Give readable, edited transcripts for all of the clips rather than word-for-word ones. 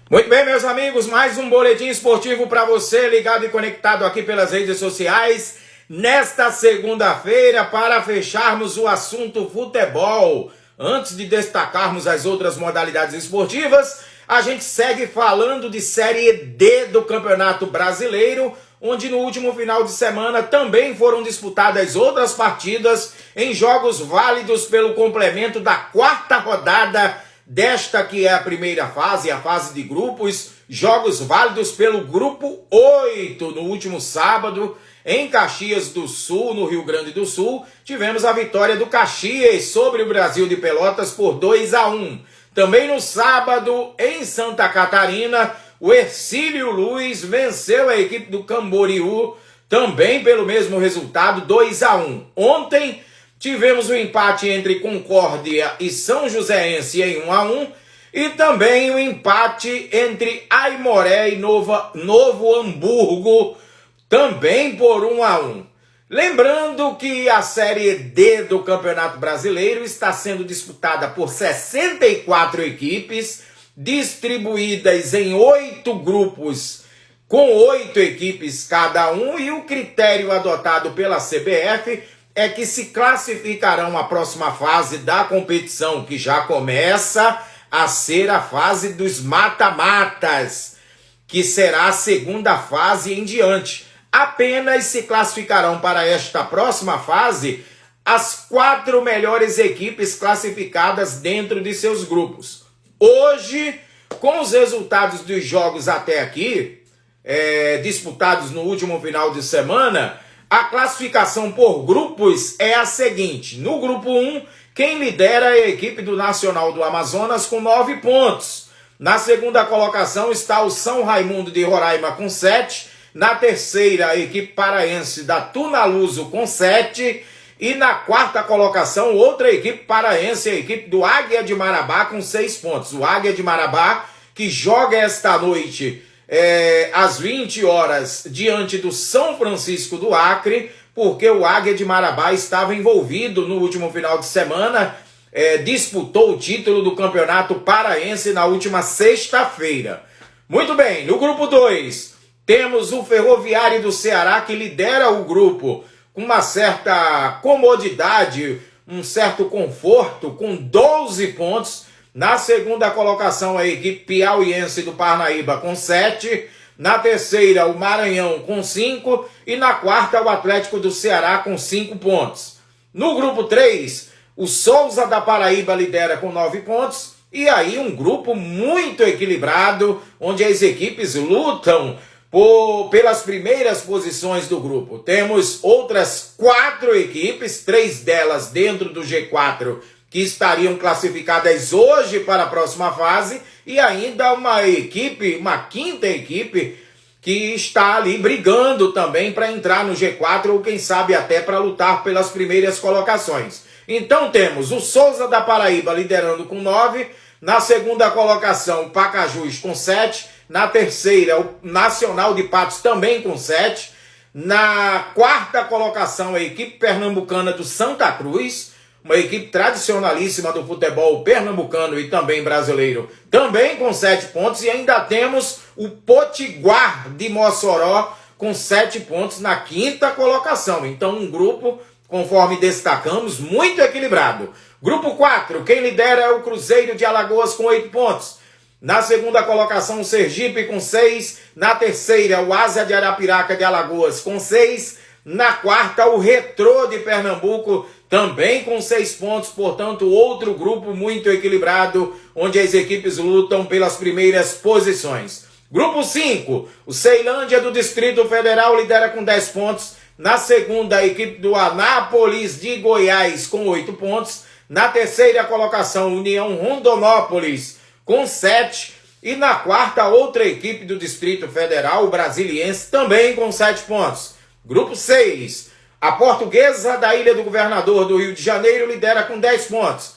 Muito bem, meus amigos, mais um boletim esportivo para você, ligado e conectado aqui pelas redes sociais, nesta segunda-feira, para fecharmos o assunto futebol. Antes de destacarmos as outras modalidades esportivas, a gente segue falando de Série D do Campeonato Brasileiro, onde no último final de semana também foram disputadas outras partidas em jogos válidos pelo complemento da quarta rodada desta que é a primeira fase, a fase de grupos, jogos válidos pelo grupo 8. No último sábado, em Caxias do Sul, no Rio Grande do Sul, tivemos a vitória do Caxias sobre o Brasil de Pelotas por 2-1. Também no sábado, em Santa Catarina, o Hercílio Luz venceu a equipe do Camboriú, também pelo mesmo resultado, 2-1. Ontem, tivemos o empate entre Concórdia e São Joséense em 1-1 e também o empate entre Aimoré e Novo Hamburgo, também por 1-1. Lembrando que a Série D do Campeonato Brasileiro está sendo disputada por 64 equipes, distribuídas em 8 grupos, com 8 equipes cada um, e o critério adotado pela CBF é que se classificarão à próxima fase da competição, que já começa a ser a fase dos mata-matas, que será a segunda fase em diante. Apenas se classificarão para esta próxima fase as 4 melhores equipes classificadas dentro de seus grupos. Hoje, com os resultados dos jogos até aqui, disputados no último final de semana, a classificação por grupos é a seguinte: no grupo 1, quem lidera é a equipe do Nacional do Amazonas com 9 pontos. Na segunda colocação está o São Raimundo de Roraima com 7. Na terceira, a equipe paraense da Tunaluso com 7. E na quarta colocação, outra equipe paraense, a equipe do Águia de Marabá com 6 pontos. O Águia de Marabá, que joga esta noite às 20 horas diante do São Francisco do Acre, porque o Águia de Marabá estava envolvido no último final de semana, disputou o título do Campeonato Paraense na última sexta-feira. Muito bem, no grupo 2, temos o Ferroviário do Ceará, que lidera o grupo com uma certa comodidade, um certo conforto, com 12 pontos. Na segunda colocação, a equipe piauiense do Parnaíba com 7. Na terceira, o Maranhão com 5. E na quarta, o Atlético do Ceará com 5 pontos. No grupo 3, o Souza da Paraíba lidera com 9 pontos. E aí um grupo muito equilibrado, onde as equipes lutam pelas primeiras posições do grupo. Temos outras 4 equipes, 3 delas dentro do G4, que estariam classificadas hoje para a próxima fase, e ainda uma quinta equipe, que está ali brigando também para entrar no G4, ou quem sabe até para lutar pelas primeiras colocações. Então temos o Souza da Paraíba liderando com 9, na segunda colocação o Pacajus com 7, na terceira o Nacional de Patos também com 7, na quarta colocação a equipe pernambucana do Santa Cruz, uma equipe tradicionalíssima do futebol pernambucano e também brasileiro, também com 7 pontos. E ainda temos o Potiguar de Mossoró com 7 pontos na quinta colocação. Então um grupo, conforme destacamos, muito equilibrado. Grupo 4, quem lidera é o Cruzeiro de Alagoas com 8 pontos. Na segunda colocação, o Sergipe com 6. Na terceira, o Ásia de Arapiraca de Alagoas com 6. Na quarta, o Retrô de Pernambuco, também com 6 pontos. Portanto, outro grupo muito equilibrado, onde as equipes lutam pelas primeiras posições. Grupo 5, o Ceilândia do Distrito Federal lidera com 10 pontos. Na segunda, a equipe do Anápolis de Goiás com 8 pontos. Na terceira colocação, União Rondonópolis com 7. E na quarta, outra equipe do Distrito Federal, o Brasiliense, também com 7 pontos. Grupo 6, a Portuguesa da Ilha do Governador do Rio de Janeiro lidera com 10 pontos.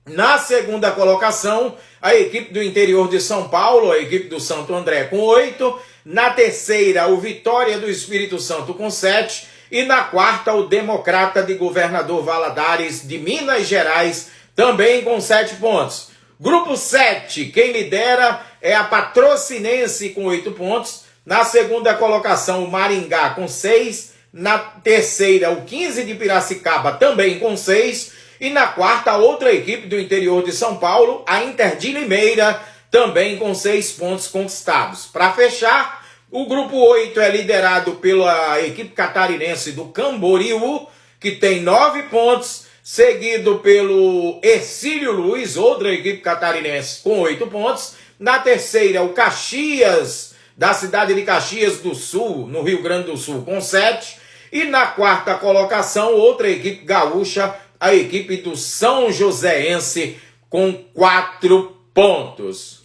Na segunda colocação, a equipe do interior de São Paulo, a equipe do Santo André com 8. Na terceira, o Vitória do Espírito Santo com 7. E na quarta, o Democrata de Governador Valadares de Minas Gerais, também com 7 pontos. Grupo 7, quem lidera é a Patrocinense com 8 pontos. Na segunda colocação, o Maringá com 6. Na terceira, o 15 de Piracicaba também com 6. E na quarta, outra equipe do interior de São Paulo, a Inter de Limeira, também com 6 pontos conquistados. Para fechar, o grupo 8 é liderado pela equipe catarinense do Camboriú, que tem 9 pontos, seguido pelo Hercílio Luz, outra equipe catarinense com 8 pontos. Na terceira, o Caxias, da cidade de Caxias do Sul, no Rio Grande do Sul, com 7. E na quarta colocação, outra equipe gaúcha, a equipe do São Joséense, com 4 pontos.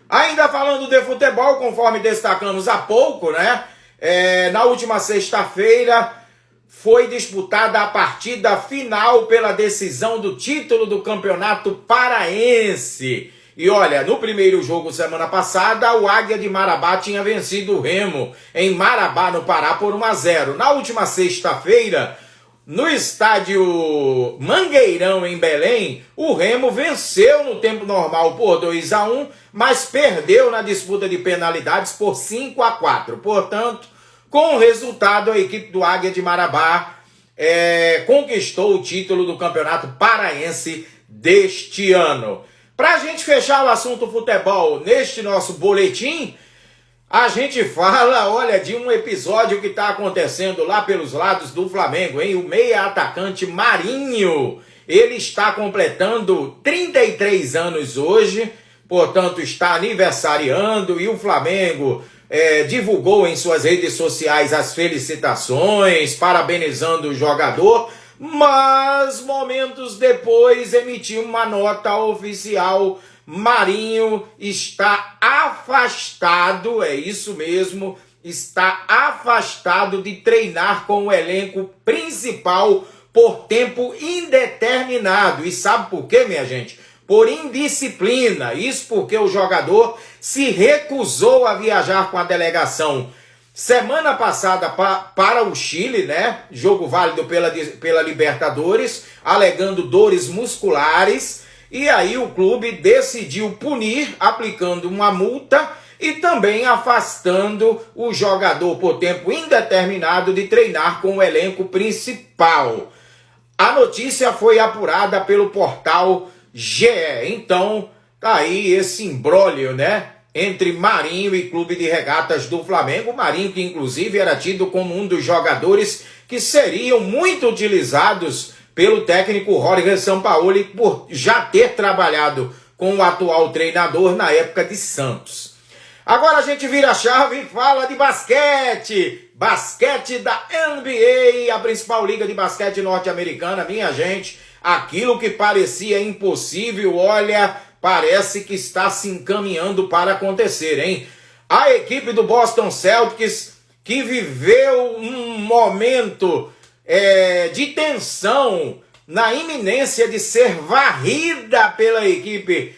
Ainda falando de futebol, conforme destacamos há pouco, né? Na última sexta-feira foi disputada a partida final pela decisão do título do Campeonato Paraense. E olha, no primeiro jogo semana passada, o Águia de Marabá tinha vencido o Remo em Marabá, no Pará, por 1-0. Na última sexta-feira, no estádio Mangueirão, em Belém, o Remo venceu no tempo normal por 2-1, mas perdeu na disputa de penalidades por 5-4. Portanto, com o resultado, a equipe do Águia de Marabá conquistou o título do Campeonato Paraense deste ano. Para a gente fechar o assunto futebol neste nosso boletim, a gente fala, olha, de um episódio que está acontecendo lá pelos lados do Flamengo, hein? O meia atacante Marinho, ele está completando 33 anos hoje, portanto está aniversariando, e o Flamengo divulgou em suas redes sociais as felicitações, parabenizando o jogador, mas momentos depois emitiu uma nota oficial. Marinho está afastado, é isso mesmo, está afastado de treinar com o elenco principal por tempo indeterminado. E sabe por quê, minha gente? Por indisciplina. Isso porque o jogador se recusou a viajar com a delegação semana passada para o Chile, né? Jogo válido pela Libertadores, alegando dores musculares. E aí o clube decidiu punir, aplicando uma multa e também afastando o jogador por tempo indeterminado de treinar com o elenco principal. A notícia foi apurada pelo portal GE. Então, tá aí esse imbróglio, né? Entre Marinho e Clube de Regatas do Flamengo. Marinho, que inclusive era tido como um dos jogadores que seriam muito utilizados pelo técnico Jorge Sampaoli, por já ter trabalhado com o atual treinador na época de Santos. Agora a gente vira a chave e fala de basquete. Basquete da NBA, a principal liga de basquete norte-americana. Minha gente, aquilo que parecia impossível, olha, parece que está se encaminhando para acontecer, hein? A equipe do Boston Celtics, que viveu um momento de tensão na iminência de ser varrida pela equipe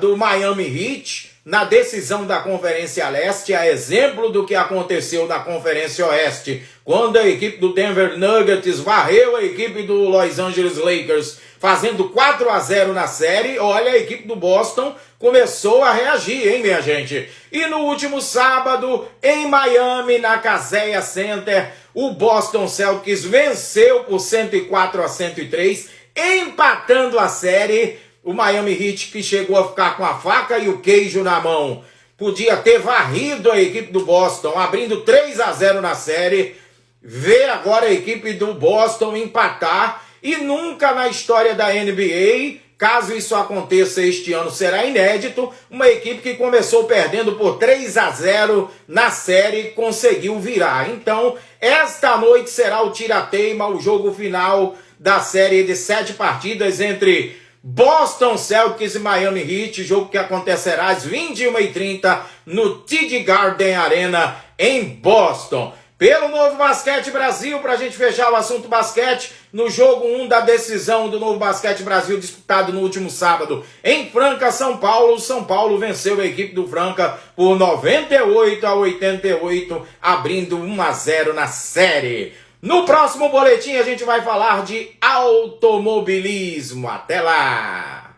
do Miami Heat na decisão da Conferência Leste, a exemplo do que aconteceu na Conferência Oeste, quando a equipe do Denver Nuggets varreu a equipe do Los Angeles Lakers, fazendo 4-0 na série. Olha, a equipe do Boston começou a reagir, hein, minha gente? E no último sábado, em Miami, na Kaseya Center, o Boston Celtics venceu por 104-103, empatando a série. O Miami Heat, que chegou a ficar com a faca e o queijo na mão, podia ter varrido a equipe do Boston, abrindo 3-0 na série. Vê agora a equipe do Boston empatar, e nunca na história da NBA, caso isso aconteça este ano, será inédito, uma equipe que começou perdendo por 3-0 na série conseguiu virar. Então, esta noite será o tira-teima, o jogo final da série de 7 partidas entre Boston Celtics e Miami Heat, jogo que acontecerá às 21h30 no TD Garden Arena em Boston. Pelo Novo Basquete Brasil, para a gente fechar o assunto basquete, no jogo 1 da decisão do Novo Basquete Brasil, disputado no último sábado em Franca, São Paulo, o São Paulo venceu a equipe do Franca por 98-88, abrindo 1-0 na série. No próximo boletim a gente vai falar de automobilismo. Até lá!